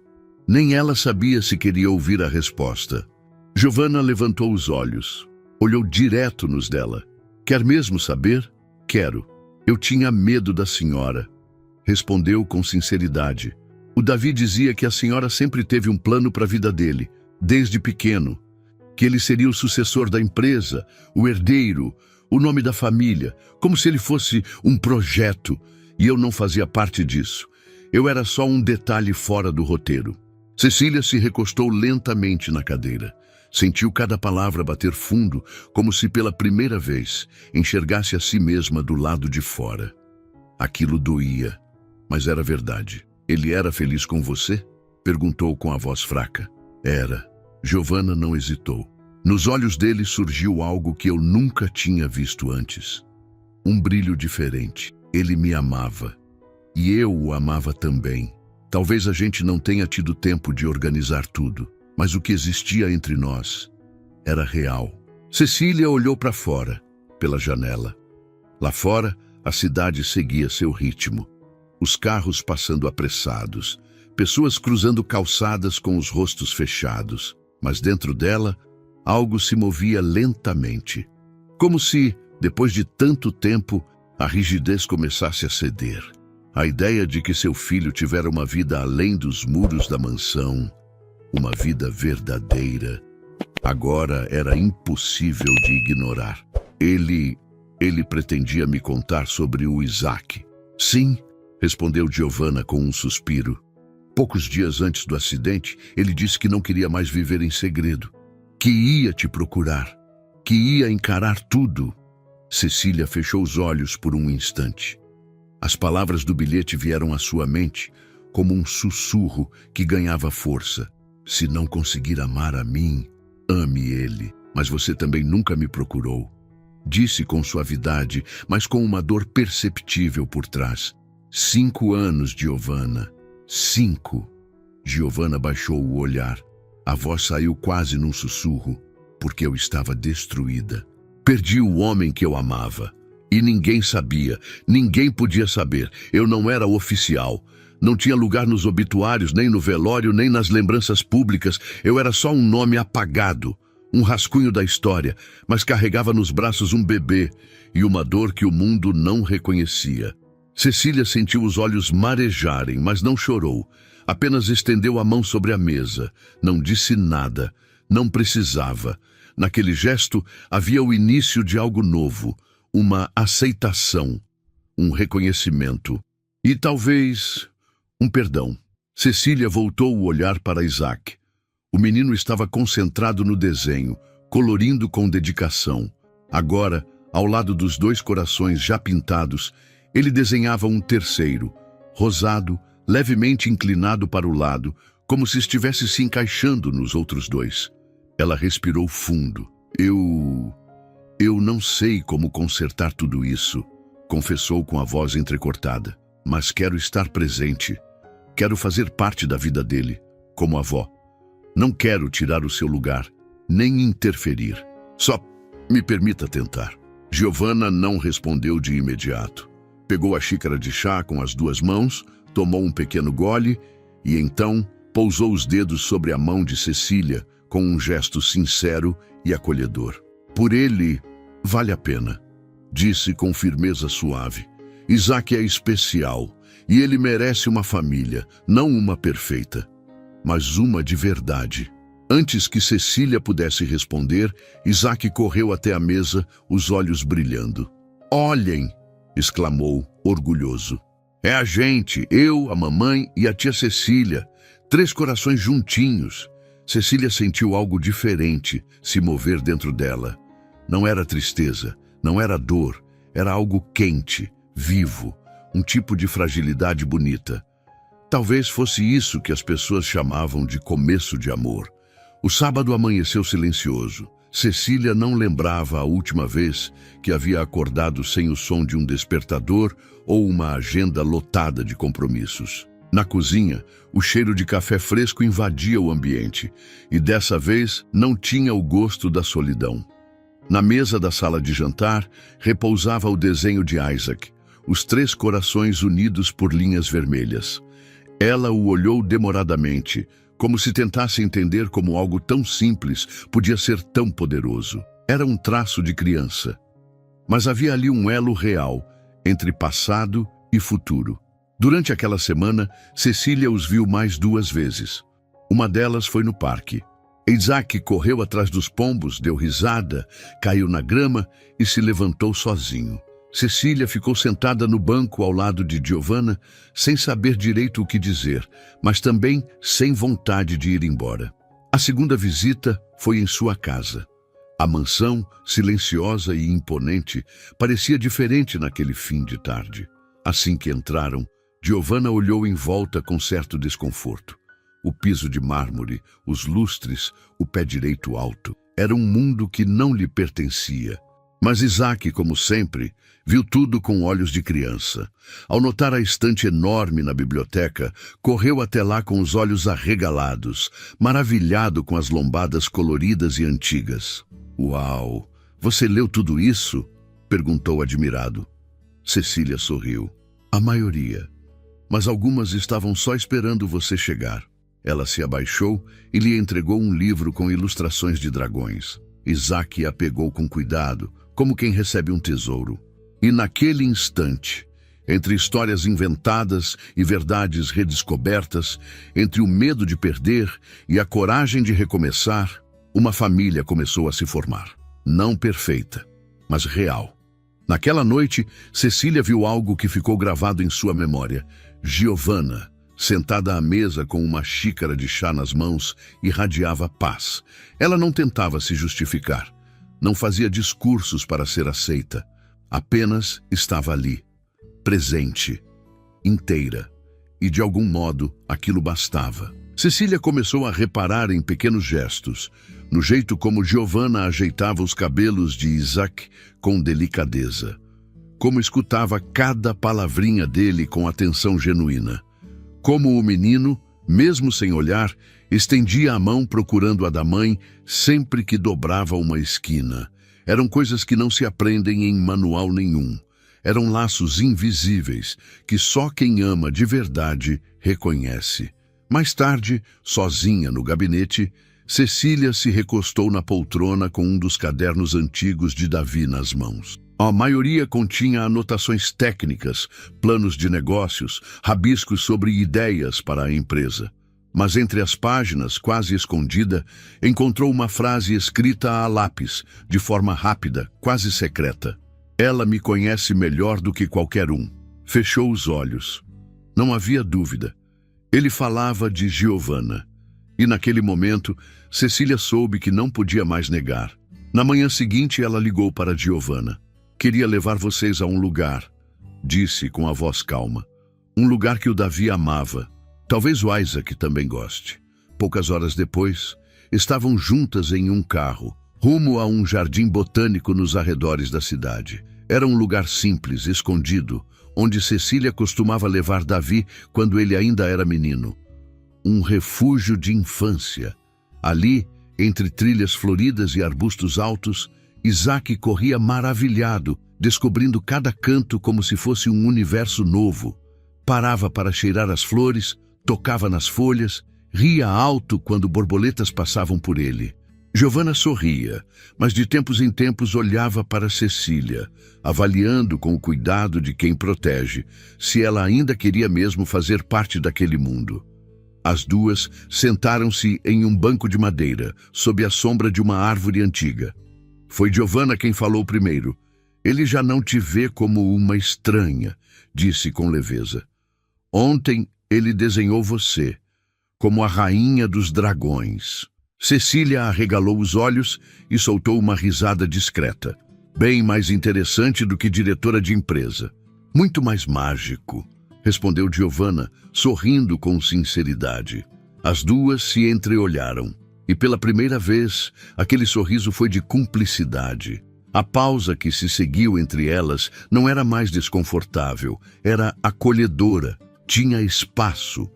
Nem ela sabia se queria ouvir a resposta. Giovanna levantou os olhos. Olhou direto nos dela. Quer mesmo saber? Quero. Eu tinha medo da senhora. Respondeu com sinceridade. O Davi dizia que a senhora sempre teve um plano para a vida dele, desde pequeno. Que ele seria o sucessor da empresa, o herdeiro, o nome da família, como se ele fosse um projeto, e eu não fazia parte disso. Eu era só um detalhe fora do roteiro. Cecília se recostou lentamente na cadeira. Sentiu cada palavra bater fundo, como se pela primeira vez enxergasse a si mesma do lado de fora. Aquilo doía, mas era verdade. Ele era feliz com você? Perguntou com a voz fraca. Era. Giovanna não hesitou. Nos olhos dele surgiu algo que eu nunca tinha visto antes. Um brilho diferente. Ele me amava. E eu o amava também. Talvez a gente não tenha tido tempo de organizar tudo, mas o que existia entre nós era real. Cecília olhou para fora, pela janela. Lá fora, a cidade seguia seu ritmo. Os carros passando apressados, pessoas cruzando calçadas com os rostos fechados, mas dentro dela, algo se movia lentamente, como se, depois de tanto tempo, a rigidez começasse a ceder. A ideia de que seu filho tivera uma vida além dos muros da mansão, uma vida verdadeira, agora era impossível de ignorar. Ele pretendia me contar sobre o Isaac. Sim, respondeu Giovanna com um suspiro. Poucos dias antes do acidente, ele disse que não queria mais viver em segredo, que ia te procurar, que ia encarar tudo. Cecília fechou os olhos por um instante. As palavras do bilhete vieram à sua mente como um sussurro que ganhava força. Se não conseguir amar a mim, ame ele. Mas você também nunca me procurou. Disse com suavidade, mas com uma dor perceptível por trás. 5 anos, Giovanna. 5. Giovanna baixou o olhar. A voz saiu quase num sussurro, porque eu estava destruída. Perdi o homem que eu amava. E ninguém sabia, ninguém podia saber. Eu não era oficial. Não tinha lugar nos obituários, nem no velório, nem nas lembranças públicas. Eu era só um nome apagado, um rascunho da história, mas carregava nos braços um bebê e uma dor que o mundo não reconhecia. Cecília sentiu os olhos marejarem, mas não chorou. Apenas estendeu a mão sobre a mesa. Não disse nada. Não precisava. Naquele gesto havia o início de algo novo, uma aceitação, um reconhecimento e talvez um perdão. Cecília voltou o olhar para Isaac. O menino estava concentrado no desenho, colorindo com dedicação. Agora, ao lado dos 2 corações já pintados, ele desenhava um terceiro, rosado, levemente inclinado para o lado, como se estivesse se encaixando nos outros 2. Ela respirou fundo. Eu não sei como consertar tudo isso, confessou com a voz entrecortada, mas quero estar presente. Quero fazer parte da vida dele, como avó. Não quero tirar o seu lugar, nem interferir. Só me permita tentar. Giovanna não respondeu de imediato. Pegou a xícara de chá com as 2 mãos, tomou um pequeno gole e então pousou os dedos sobre a mão de Cecília com um gesto sincero e acolhedor. Por ele, vale a pena, disse com firmeza suave. Isaac é especial e ele merece uma família, não uma perfeita, mas uma de verdade. Antes que Cecília pudesse responder, Isaac correu até a mesa, os olhos brilhando. Olhem! Exclamou, orgulhoso. É a gente, eu, a mamãe e a tia Cecília, 3 corações juntinhos. Cecília sentiu algo diferente se mover dentro dela. Não era tristeza, não era dor, era algo quente, vivo, um tipo de fragilidade bonita. Talvez fosse isso que as pessoas chamavam de começo de amor. O sábado amanheceu silencioso. Cecília não lembrava a última vez que havia acordado sem o som de um despertador ou uma agenda lotada de compromissos. Na cozinha, o cheiro de café fresco invadia o ambiente e dessa vez não tinha o gosto da solidão. Na mesa da sala de jantar, repousava o desenho de Isaac, os 3 corações unidos por linhas vermelhas. Ela o olhou demoradamente, como se tentasse entender como algo tão simples podia ser tão poderoso. Era um traço de criança. Mas havia ali um elo real entre passado e futuro. Durante aquela semana, Cecília os viu mais 2 vezes. Uma delas foi no parque. Isaac correu atrás dos pombos, deu risada, caiu na grama e se levantou sozinho. Cecília ficou sentada no banco ao lado de Giovanna, sem saber direito o que dizer, mas também sem vontade de ir embora. A segunda visita foi em sua casa. A mansão, silenciosa e imponente, parecia diferente naquele fim de tarde. Assim que entraram, Giovanna olhou em volta com certo desconforto. O piso de mármore, os lustres, o pé direito alto. Era um mundo que não lhe pertencia. Mas Isaac, como sempre, viu tudo com olhos de criança. Ao notar a estante enorme na biblioteca, correu até lá com os olhos arregalados, maravilhado com as lombadas coloridas e antigas. Uau! Você leu tudo isso? Perguntou admirado. Cecília sorriu. A maioria. mas algumas estavam só esperando você chegar. Ela se abaixou e lhe entregou um livro com ilustrações de dragões. Isaac a pegou com cuidado, como quem recebe um tesouro. E naquele instante, entre histórias inventadas e verdades redescobertas, entre o medo de perder e a coragem de recomeçar, uma família começou a se formar. Não perfeita, mas real. Naquela noite, Cecília viu algo que ficou gravado em sua memória. Giovanna, sentada à mesa com uma xícara de chá nas mãos, irradiava paz. Ela não tentava se justificar, não fazia discursos para ser aceita. Apenas estava ali, presente, inteira, e de algum modo aquilo bastava. Cecília começou a reparar em pequenos gestos, no jeito como Giovanna ajeitava os cabelos de Isaac com delicadeza, como escutava cada palavrinha dele com atenção genuína, como o menino, mesmo sem olhar, estendia a mão procurando a da mãe sempre que dobrava uma esquina. Eram coisas que não se aprendem em manual nenhum. Eram laços invisíveis que só quem ama de verdade reconhece. Mais tarde, sozinha no gabinete, Cecília se recostou na poltrona com um dos cadernos antigos de Davi nas mãos. A maioria continha anotações técnicas, planos de negócios, rabiscos sobre ideias para a empresa. Mas entre as páginas, quase escondida, encontrou uma frase escrita a lápis, de forma rápida, quase secreta. Ela me conhece melhor do que qualquer um. Fechou os olhos. Não havia dúvida. Ele falava de Giovanna. E naquele momento, Cecília soube que não podia mais negar. Na manhã seguinte, ela ligou para Giovanna. Queria levar vocês a um lugar, disse com a voz calma. Um lugar que o Davi amava. Talvez o Isaac também goste. Poucas horas depois, estavam juntas em um carro, rumo a um jardim botânico nos arredores da cidade. Era um lugar simples, escondido, onde Cecília costumava levar Davi quando ele ainda era menino. Um refúgio de infância. Ali, entre trilhas floridas e arbustos altos, Isaac corria maravilhado, descobrindo cada canto como se fosse um universo novo. Parava para cheirar as flores, tocava nas folhas, ria alto quando borboletas passavam por ele. Giovanna sorria, mas de tempos em tempos olhava para Cecília, avaliando com o cuidado de quem protege, se ela ainda queria mesmo fazer parte daquele mundo. As duas sentaram-se em um banco de madeira, sob a sombra de uma árvore antiga. Foi Giovanna quem falou primeiro. Ele já não te vê como uma estranha, disse com leveza. Ontem ele desenhou você, como a rainha dos dragões. Cecília arregalou os olhos e soltou uma risada discreta. Bem mais interessante do que diretora de empresa. Muito mais mágico, respondeu Giovanna, sorrindo com sinceridade. As duas se entreolharam. E pela primeira vez, aquele sorriso foi de cumplicidade. A pausa que se seguiu entre elas não era mais desconfortável, era acolhedora. Tinha espaço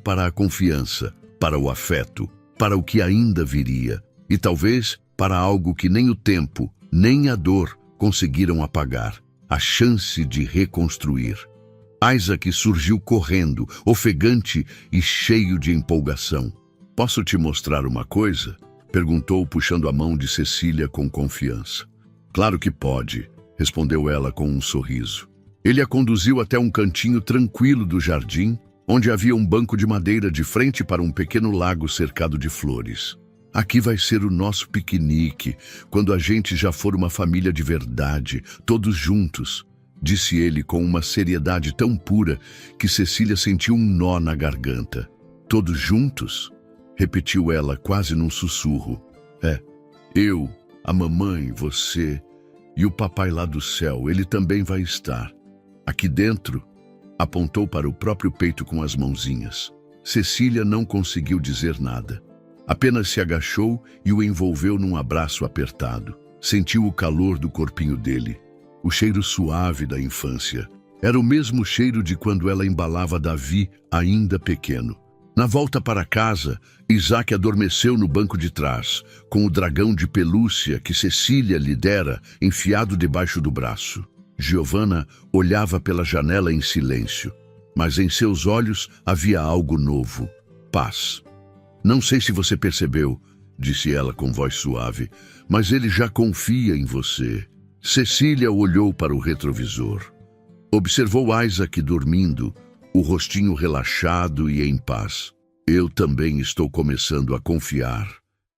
para a confiança, para o afeto, para o que ainda viria, e talvez para algo que nem o tempo, nem a dor conseguiram apagar, a chance de reconstruir. Isaac surgiu correndo, ofegante e cheio de empolgação. Posso te mostrar uma coisa? Perguntou, puxando a mão de Cecília com confiança. Claro que pode, respondeu ela com um sorriso. Ele a conduziu até um cantinho tranquilo do jardim, onde havia um banco de madeira de frente para um pequeno lago cercado de flores. Aqui vai ser o nosso piquenique, quando a gente já for uma família de verdade, todos juntos, disse ele com uma seriedade tão pura que Cecília sentiu um nó na garganta. Todos juntos? Repetiu ela quase num sussurro. Eu, a mamãe, você e o papai lá do céu, ele também vai estar. Aqui dentro, apontou para o próprio peito com as mãozinhas. Cecília não conseguiu dizer nada. Apenas se agachou e o envolveu num abraço apertado. Sentiu o calor do corpinho dele, o cheiro suave da infância. Era o mesmo cheiro de quando ela embalava Davi, ainda pequeno. Na volta para casa, Isaac adormeceu no banco de trás, com o dragão de pelúcia que Cecília lhe dera enfiado debaixo do braço. Giovanna olhava pela janela em silêncio. mas em seus olhos havia algo novo: paz. Não sei se você percebeu, disse ela com voz suave, mas ele já confia em você. Cecília olhou para o retrovisor. Observou Isaac dormindo, o rostinho relaxado e em paz. Eu também estou começando a confiar,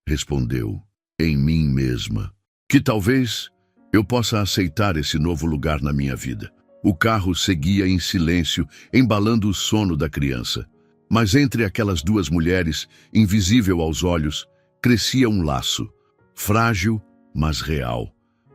respondeu, em mim mesma. Que talvez eu possa aceitar esse novo lugar na minha vida. O carro seguia em silêncio, embalando o sono da criança. Mas entre aquelas duas mulheres, invisível aos olhos, crescia um laço, frágil, mas real.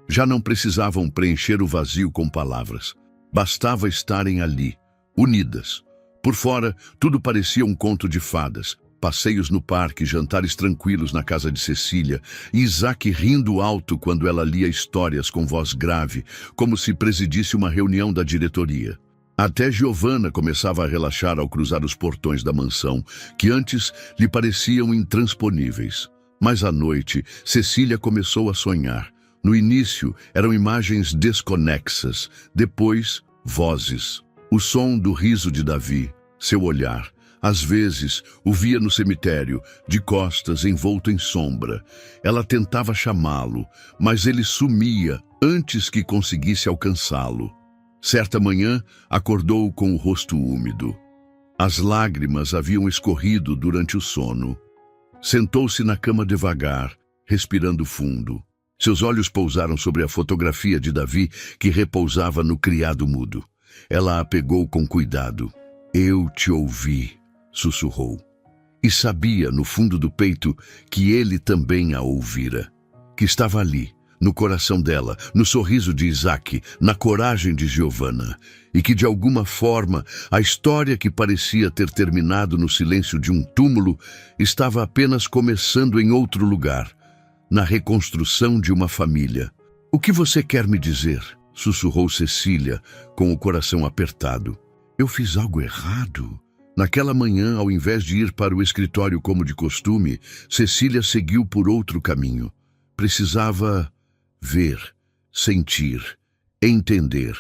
Já não precisavam preencher o vazio com palavras. Bastava estarem ali, unidas. Por fora, tudo parecia um conto de fadas. Passeios no parque, jantares tranquilos na casa de Cecília, e Isaac rindo alto quando ela lia histórias com voz grave, como se presidisse uma reunião da diretoria. Até Giovanna começava a relaxar ao cruzar os portões da mansão, que antes lhe pareciam intransponíveis. Mas à noite, Cecília começou a sonhar. No início, eram imagens desconexas, depois, vozes. O som do riso de Davi, seu olhar. Às vezes, o via no cemitério, de costas, envolto em sombra. Ela tentava chamá-lo, mas ele sumia antes que conseguisse alcançá-lo. Certa manhã, acordou com o rosto úmido. As lágrimas haviam escorrido durante o sono. Sentou-se na cama devagar, respirando fundo. Seus olhos pousaram sobre a fotografia de Davi, que repousava no criado mudo. Ela a pegou com cuidado. Eu te ouvi, sussurrou. E sabia, no fundo do peito, que ele também a ouvira. Que estava ali, no coração dela, no sorriso de Isaac, na coragem de Giovanna, e que de alguma forma a história que parecia ter terminado no silêncio de um túmulo estava apenas começando em outro lugar, na reconstrução de uma família. O que você quer me dizer? Sussurrou Cecília, com o coração apertado. Eu fiz algo errado? Naquela manhã, ao invés de ir para o escritório como de costume, Cecília seguiu por outro caminho. Precisava ver, sentir, entender.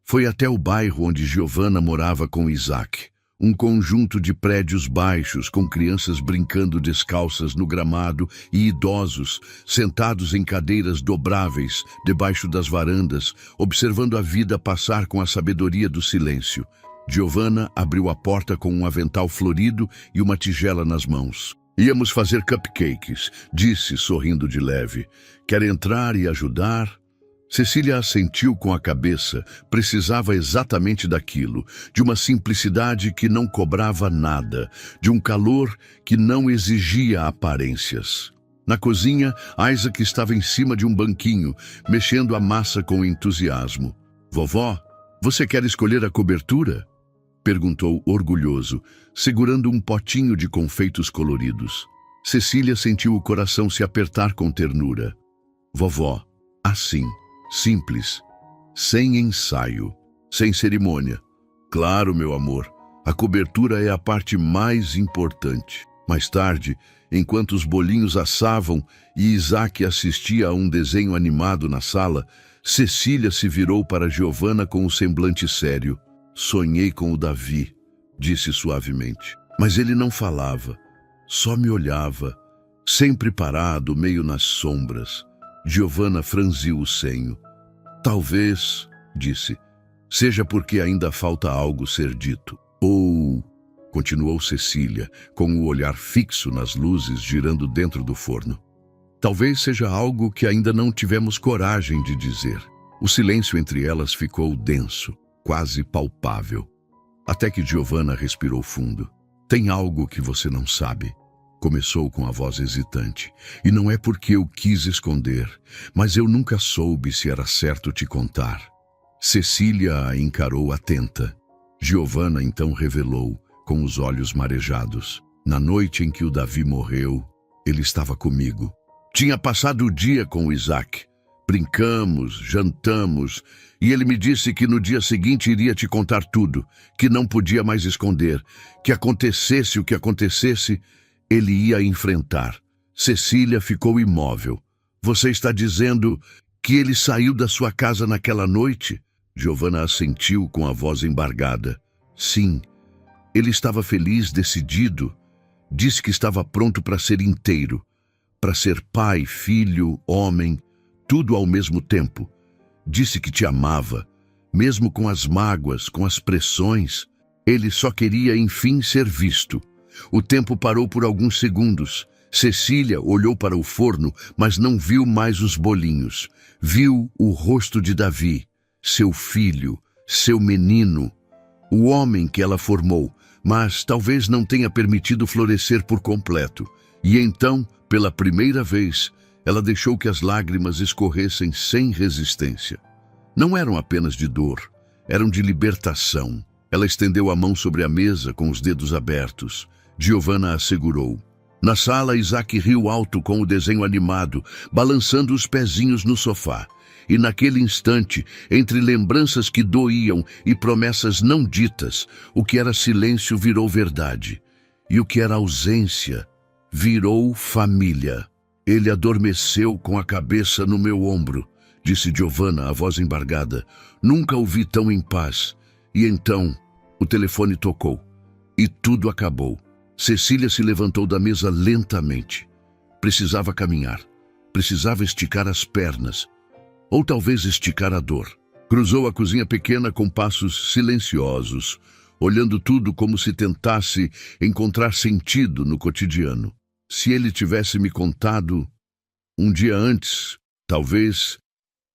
Foi até o bairro onde Giovanna morava com Isaac. Um conjunto de prédios baixos com crianças brincando descalças no gramado e idosos sentados em cadeiras dobráveis debaixo das varandas, observando a vida passar com a sabedoria do silêncio. Giovanna abriu a porta com um avental florido e uma tigela nas mãos. Íamos fazer cupcakes, disse, sorrindo de leve. Quer entrar e ajudar? Cecília assentiu com a cabeça. Precisava exatamente daquilo, de uma simplicidade que não cobrava nada, de um calor que não exigia aparências. Na cozinha, Isaac estava em cima de um banquinho, mexendo a massa com entusiasmo. Vovó, você quer escolher a cobertura? Perguntou orgulhoso, segurando um potinho de confeitos coloridos. Cecília sentiu o coração se apertar com ternura. Vovó, assim, simples, sem ensaio, sem cerimônia. Claro, meu amor, a cobertura é a parte mais importante. Mais tarde, enquanto os bolinhos assavam e Isaac assistia a um desenho animado na sala, Cecília se virou para Giovanna com um semblante sério. Sonhei com o Davi, disse suavemente. Mas ele não falava, só me olhava, sempre parado, meio nas sombras. Giovanna franziu o senho. Talvez, disse, seja porque ainda falta algo ser dito. Ou, continuou Cecília, com o olhar fixo nas luzes girando dentro do forno. Talvez seja algo que ainda não tivemos coragem de dizer. O silêncio entre elas ficou denso, quase palpável. Até que Giovanna respirou fundo. Tem algo que você não sabe. Começou com a voz hesitante. E não é porque eu quis esconder, mas eu nunca soube se era certo te contar. Cecília a encarou atenta. Giovanna então revelou, com os olhos marejados. Na noite em que o Davi morreu, ele estava comigo. Tinha passado o dia com o Isaac. Brincamos, jantamos, e ele me disse que no dia seguinte iria te contar tudo, que não podia mais esconder, que acontecesse o que acontecesse, ele ia enfrentar. Cecília ficou imóvel. Você está dizendo que ele saiu da sua casa naquela noite? Giovanna assentiu com a voz embargada. Sim, ele estava feliz, decidido. Disse que estava pronto para ser inteiro, para ser pai, filho, homem, tudo ao mesmo tempo. Disse que te amava, mesmo com as mágoas, com as pressões. Ele só queria, enfim, ser visto. O tempo parou por alguns segundos. Cecília olhou para o forno, mas não viu mais os bolinhos. Viu o rosto de Davi, seu filho, seu menino, o homem que ela formou, mas talvez não tenha permitido florescer por completo. E então, pela primeira vez, ela deixou que as lágrimas escorressem sem resistência. Não eram apenas de dor, eram de libertação. Ela estendeu a mão sobre a mesa com os dedos abertos. Giovanna a segurou. Na sala, Isaac riu alto com o desenho animado, balançando os pezinhos no sofá. E naquele instante, entre lembranças que doíam e promessas não ditas, o que era silêncio virou verdade. E o que era ausência virou família. Ele adormeceu com a cabeça no meu ombro, disse Giovanna, a voz embargada. Nunca o vi tão em paz. E então, o telefone tocou. E tudo acabou. Cecília se levantou da mesa lentamente. Precisava caminhar. Precisava esticar as pernas. Ou talvez esticar a dor. Cruzou a cozinha pequena com passos silenciosos, olhando tudo como se tentasse encontrar sentido no cotidiano. Se ele tivesse me contado um dia antes, talvez,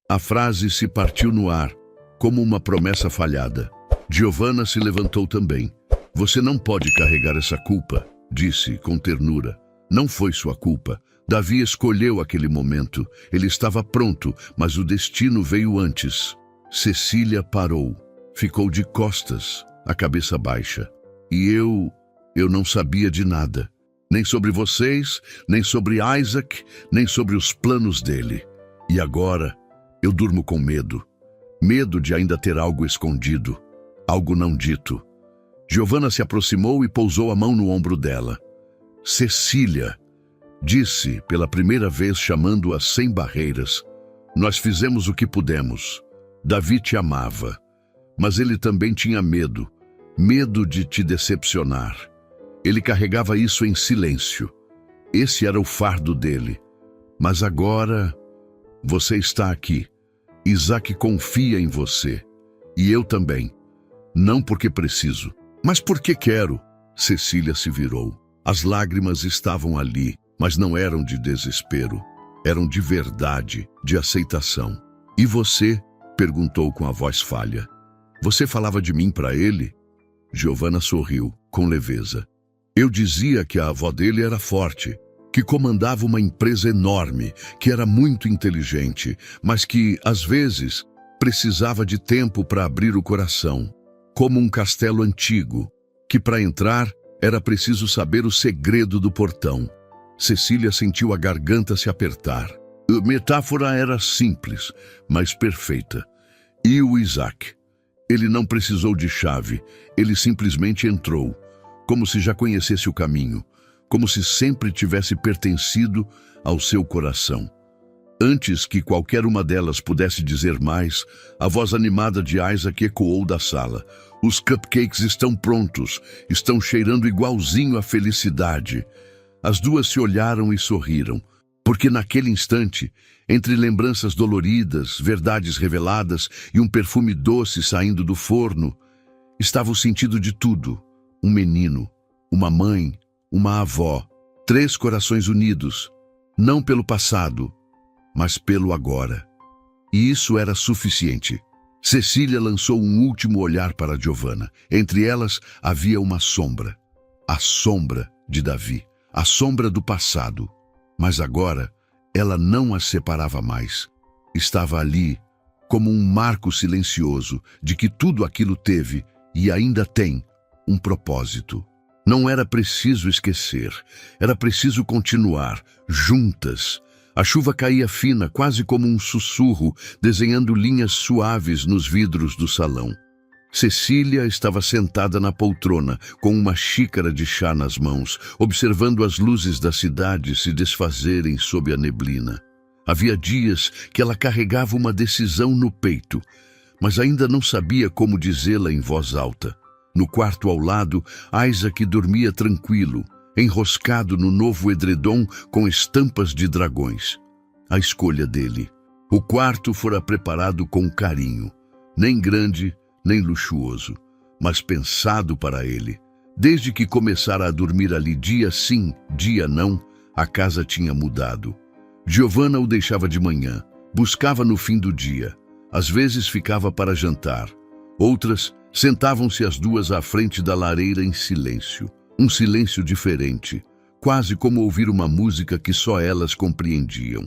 a frase se partiu no ar, como uma promessa falhada. Giovanna se levantou também. Você não pode carregar essa culpa, disse com ternura. Não foi sua culpa. Davi escolheu aquele momento. Ele estava pronto, mas o destino veio antes. Cecília parou. Ficou de costas, a cabeça baixa. E eu não sabia de nada. Nem sobre vocês, nem sobre Isaac, nem sobre os planos dele. E agora, eu durmo com medo. Medo de ainda ter algo escondido. Algo não dito. Giovanna se aproximou e pousou a mão no ombro dela. Cecília, disse pela primeira vez chamando-a sem barreiras. Nós fizemos o que pudemos. Davi te amava, mas ele também tinha medo. Medo de te decepcionar. Ele carregava isso em silêncio. Esse era o fardo dele. Mas agora, você está aqui. Isaac confia em você. E eu também. Não porque preciso, mas porque quero. Cecília se virou. As lágrimas estavam ali, mas não eram de desespero. Eram de verdade, de aceitação. E você? Perguntou com a voz falha. Você falava de mim para ele? Giovanna sorriu, com leveza. Eu dizia que a avó dele era forte, que comandava uma empresa enorme, que era muito inteligente, mas que, às vezes, precisava de tempo para abrir o coração. Como um castelo antigo, que para entrar era preciso saber o segredo do portão. Cecília sentiu a garganta se apertar. A metáfora era simples, mas perfeita. E o Isaac? Ele não precisou de chave, ele simplesmente entrou, como se já conhecesse o caminho, como se sempre tivesse pertencido ao seu coração. Antes que qualquer uma delas pudesse dizer mais, a voz animada de Isaac ecoou da sala. Os cupcakes estão prontos, estão cheirando igualzinho à felicidade. As duas se olharam e sorriram, porque naquele instante, entre lembranças doloridas, verdades reveladas e um perfume doce saindo do forno, estava o sentido de tudo. Um menino, uma mãe, uma avó, 3 corações unidos, não pelo passado, mas pelo agora. E isso era suficiente. Cecília lançou um último olhar para Giovanna. Entre elas havia uma sombra. A sombra de Davi. A sombra do passado. Mas agora, ela não as separava mais. Estava ali, como um marco silencioso de que tudo aquilo teve, e ainda tem, um propósito. Não era preciso esquecer. Era preciso continuar, juntas. A chuva caía fina, quase como um sussurro, desenhando linhas suaves nos vidros do salão. Cecília estava sentada na poltrona, com uma xícara de chá nas mãos, observando as luzes da cidade se desfazerem sob a neblina. Havia dias que ela carregava uma decisão no peito, mas ainda não sabia como dizê-la em voz alta. No quarto ao lado, Isaac dormia tranquilo, enroscado no novo edredom com estampas de dragões. A escolha dele. O quarto fora preparado com carinho, nem grande, nem luxuoso, mas pensado para ele. Desde que começara a dormir ali dia sim, dia não, a casa tinha mudado. Giovanna o deixava de manhã, buscava no fim do dia. Às vezes ficava para jantar. Outras, sentavam-se as duas à frente da lareira em silêncio. Um silêncio diferente, quase como ouvir uma música que só elas compreendiam.